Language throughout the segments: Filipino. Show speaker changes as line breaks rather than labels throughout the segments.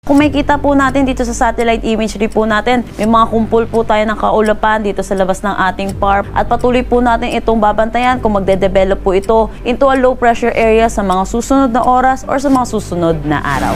Kung makikita po natin dito sa satellite imagery po natin, may mga kumpul po tayo ng kaulapan dito sa labas ng ating farm at patuloy po natin itong babantayan kung magde-develop po ito into a low pressure area sa mga susunod na oras or sa mga susunod na araw.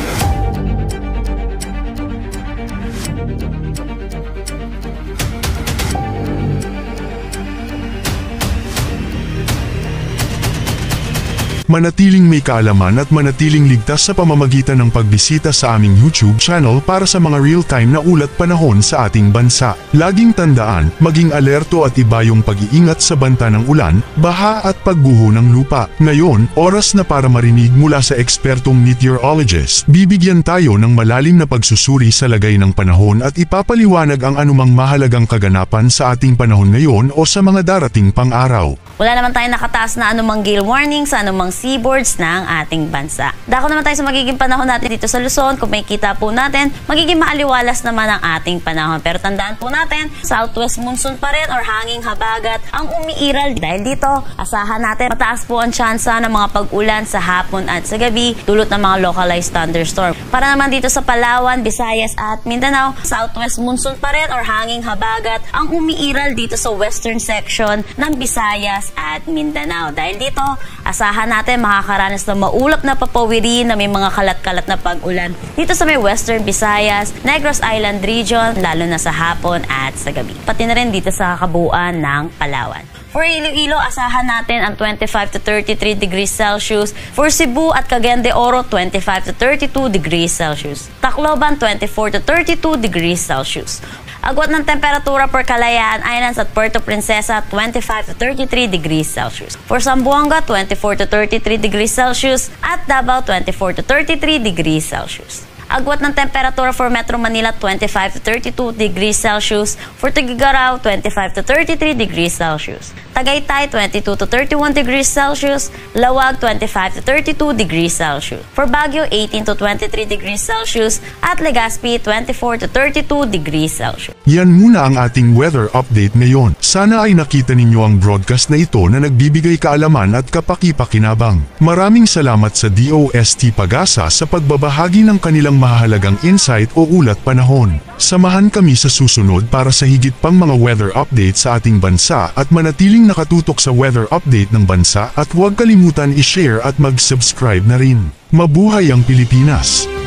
Manatiling may kaalaman at manatiling ligtas sa pamamagitan ng pagbisita sa aming YouTube channel para sa mga real-time na ulat panahon sa ating bansa. Laging tandaan, maging alerto at iba yung pag-iingat sa banta ng ulan, baha at pagguho ng lupa. Ngayon, oras na para marinig mula sa ekspertong meteorologist. Bibigyan tayo ng malalim na pagsusuri sa lagay ng panahon at ipapaliwanag ang anumang mahalagang kaganapan sa ating panahon ngayon o sa mga darating pang araw.
Wala naman tayong nakataas na anumang gale warning sa anumang seaboards ng ating bansa. Dako naman tayo sa magiging panahon natin dito sa Luzon. Kung makikita po natin, magiging maaliwalas naman ang ating panahon. Pero tandaan po natin, southwest monsoon pa rin or hanging habagat ang umiiral. Dahil dito, asahan natin mataas po ang tsansa ng mga pag-ulan sa hapon at sa gabi, dulot ng mga localized thunderstorm. Para naman dito sa Palawan, Visayas at Mindanao, southwest monsoon pa rin or hanging habagat ang umiiral dito sa western section ng Visayas at Mindanao. Dahil dito, asahan natin makakaranas ng maulap na papawirin na may mga kalat-kalat na pag-ulan dito sa may Western Visayas, Negros Island region, lalo na sa hapon at sa gabi. Pati na rin dito sa kabuuan ng Palawan. For Iloilo, asahan natin ang 25 to 33 degrees Celsius. For Cebu at Cagayan de Oro, 25 to 32 degrees Celsius. Tacloban, 24 to 32 degrees Celsius. Agwat ng temperatura for Kalayaan Islands at Puerto Princesa, 25 to 33 degrees Celsius. For Zamboanga, 24 to 33 degrees Celsius at Davao, 24 to 33 degrees Celsius. Agwat ng temperatura for Metro Manila, 25 to 32 degrees Celsius. For Tuguegarao, 25 to 33 degrees Celsius. Tagaytay, 22 to 31 degrees Celsius. Lawag, 25 to 32 degrees Celsius. For Baguio, 18 to 23 degrees Celsius. At Legazpi, 24 to 32 degrees Celsius.
Yan muna ang ating weather update ngayon. Sana ay nakita ninyo ang broadcast na ito na nagbibigay kaalaman at kapaki-pakinabang. Maraming salamat sa DOST Pag-asa sa pagbabahagi ng kanilang mahalagang insight o ulat panahon. Samahan kami sa susunod para sa higit pang mga weather update sa ating bansa at manatiling nakatutok sa weather update ng bansa at huwag kalimutan i-share at mag-subscribe na rin. Mabuhay ang Pilipinas!